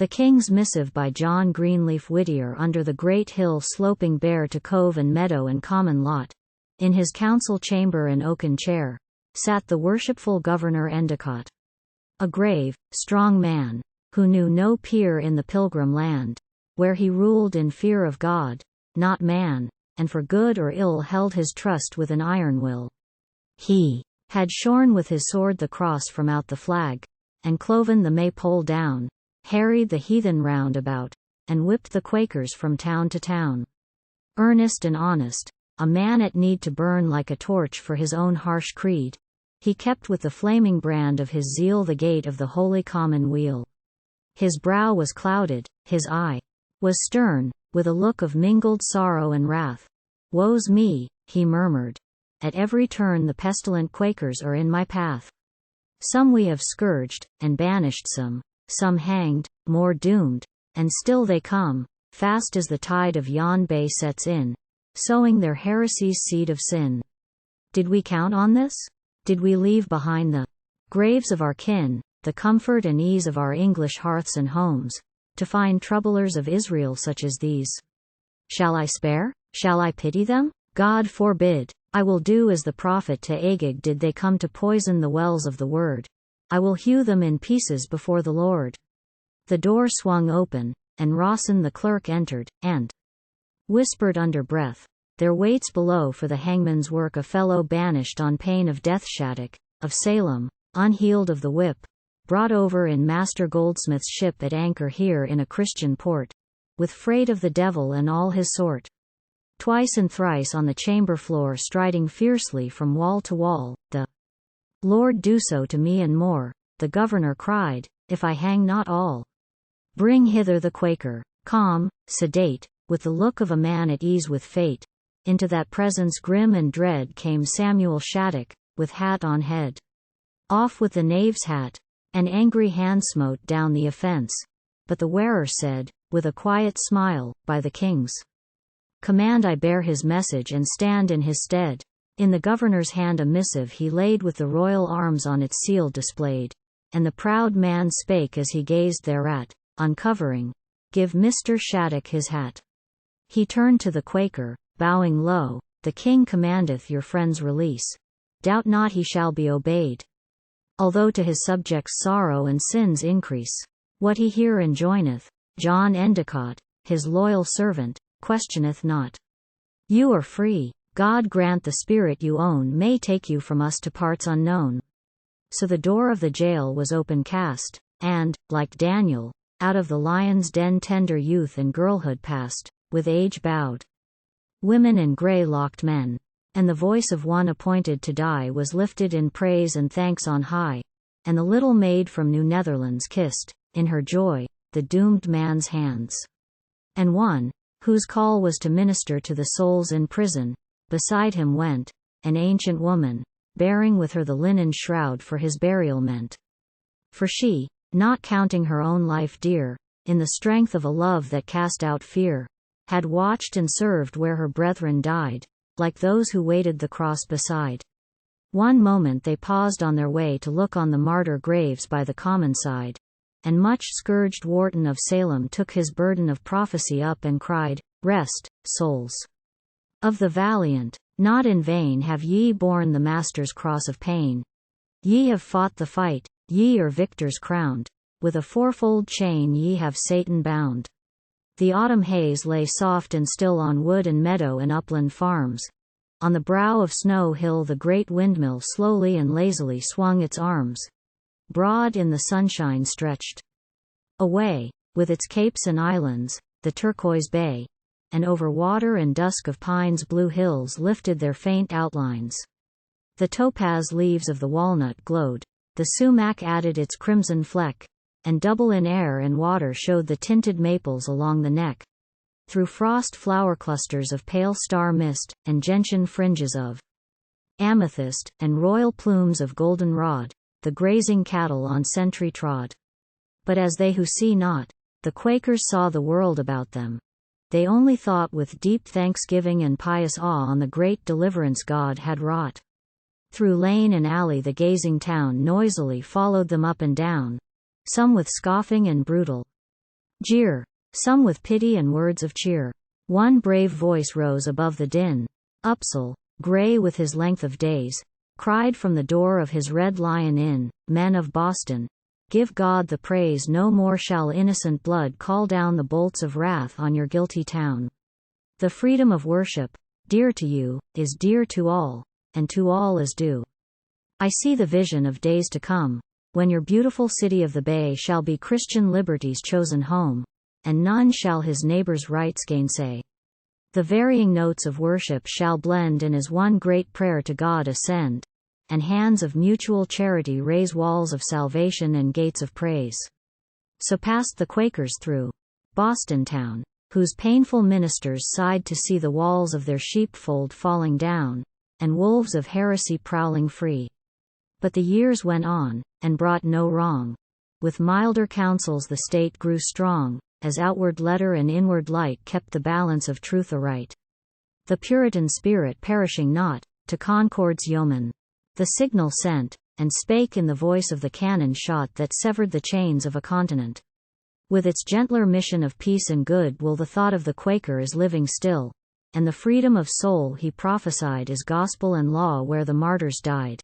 The King's Missive by John Greenleaf Whittier. Under the great hill sloping bare to cove and meadow and common lot, in his council chamber and oaken chair, sat the worshipful Governor Endicott. A grave, strong man, who knew no peer in the pilgrim land, where he ruled in fear of God, not man, and for good or ill held his trust with an iron will. He had shorn with his sword the cross from out the flag, and cloven the maypole down, harried the heathen round about, and whipped the Quakers from town to town. Earnest and honest, a man at need to burn like a torch for his own harsh creed, he kept with the flaming brand of his zeal the gate of the holy common weal. His brow was clouded, his eye was stern, with a look of mingled sorrow and wrath. "Woe's me," he murmured, "at every turn the pestilent Quakers are in my path. Some we have scourged, and banished some hanged, more doomed, and still they come, fast as the tide of yon bay sets in, sowing their heresy's seed of sin. Did we count on this? Did we leave behind the graves of our kin, the comfort and ease of our English hearths and homes, to find troublers of Israel such as these? Shall I spare? Shall I pity them? God forbid. I will do as the prophet to Agag did. They come to poison the wells of the word. I will hew them in pieces before the Lord." The door swung open, and Rawson the clerk entered, and whispered under breath, "There waits below for the hangman's work a fellow banished on pain of death, Shattuck, of Salem, unhealed of the whip, brought over in Master Goldsmith's ship at anchor here in a Christian port, with freight of the devil and all his sort. Twice and thrice on the chamber floor striding fiercely from wall to wall, the Lord do so to me and more," the governor cried, "if I hang not all. Bring hither the Quaker." Calm, sedate, with the look of a man at ease with fate, into that presence grim and dread came Samuel Shattuck, with hat on head. Off with the knave's hat! An angry hand smote down the offense, but the wearer said, with a quiet smile, "By the King's command I bear his message and stand in his stead." In the governor's hand a missive he laid with the royal arms on its seal displayed, and the proud man spake as he gazed thereat, uncovering, "Give Mr. Shattuck his hat." He turned to the Quaker, bowing low, "The King commandeth your friend's release. Doubt not he shall be obeyed. Although to his subjects sorrow and sins increase, what he here enjoineth, John Endicott, his loyal servant, questioneth not. You are free. God grant the spirit you own may take you from us to parts unknown." So the door of the jail was open cast, and, like Daniel, out of the lion's den tender youth and girlhood passed, with age bowed women and grey-locked men, and the voice of one appointed to die was lifted in praise and thanks on high, and the little maid from New Netherlands kissed, in her joy, the doomed man's hands. And one, whose call was to minister to the souls in prison, beside him went, an ancient woman, bearing with her the linen shroud for his burial meant. For she, not counting her own life dear, in the strength of a love that cast out fear, had watched and served where her brethren died, like those who waited the cross beside. One moment they paused on their way to look on the martyr graves by the common side, and much scourged Wharton of Salem took his burden of prophecy up and cried, "Rest, souls of the valiant, not in vain have ye borne the Master's cross of pain. Ye have fought the fight, ye are victors crowned, with a fourfold chain ye have Satan bound." The autumn haze lay soft and still on wood and meadow and upland farms. On the brow of Snow Hill the great windmill slowly and lazily swung its arms. Broad in the sunshine stretched away, with its capes and islands, the turquoise bay, and over water and dusk of pines blue hills lifted their faint outlines. The topaz leaves of the walnut glowed, the sumac added its crimson fleck, and double in air and water showed the tinted maples along the neck. Through frost flower clusters of pale star mist, and gentian fringes of amethyst, and royal plumes of goldenrod, the grazing cattle on sentry trod. But as they who see not, the Quakers saw the world about them. They only thought with deep thanksgiving and pious awe on the great deliverance God had wrought. Through lane and alley the gazing town noisily followed them up and down, some with scoffing and brutal Jeer. Some with pity and words of cheer. One brave voice rose above the din. Upsall, grey with his length of days, cried from the door of his Red Lion Inn, "Men of Boston, give God the praise, no more shall innocent blood call down the bolts of wrath on your guilty town. The freedom of worship, dear to you, is dear to all, and to all is due. I see the vision of days to come, when your beautiful city of the Bay shall be Christian liberty's chosen home, and none shall his neighbor's rights gainsay. The varying notes of worship shall blend and as one great prayer to God ascend, and hands of mutual charity raise walls of salvation and gates of praise." So passed the Quakers through Boston town, whose painful ministers sighed to see the walls of their sheepfold falling down, and wolves of heresy prowling free. But the years went on, and brought no wrong. With milder counsels the state grew strong, as outward letter and inward light kept the balance of truth aright. The Puritan spirit perishing not, to Concord's yeomen the signal sent, and spake in the voice of the cannon shot that severed the chains of a continent. With its gentler mission of peace and good will the thought of the Quaker is living still, and the freedom of soul he prophesied is gospel and law where the martyrs died.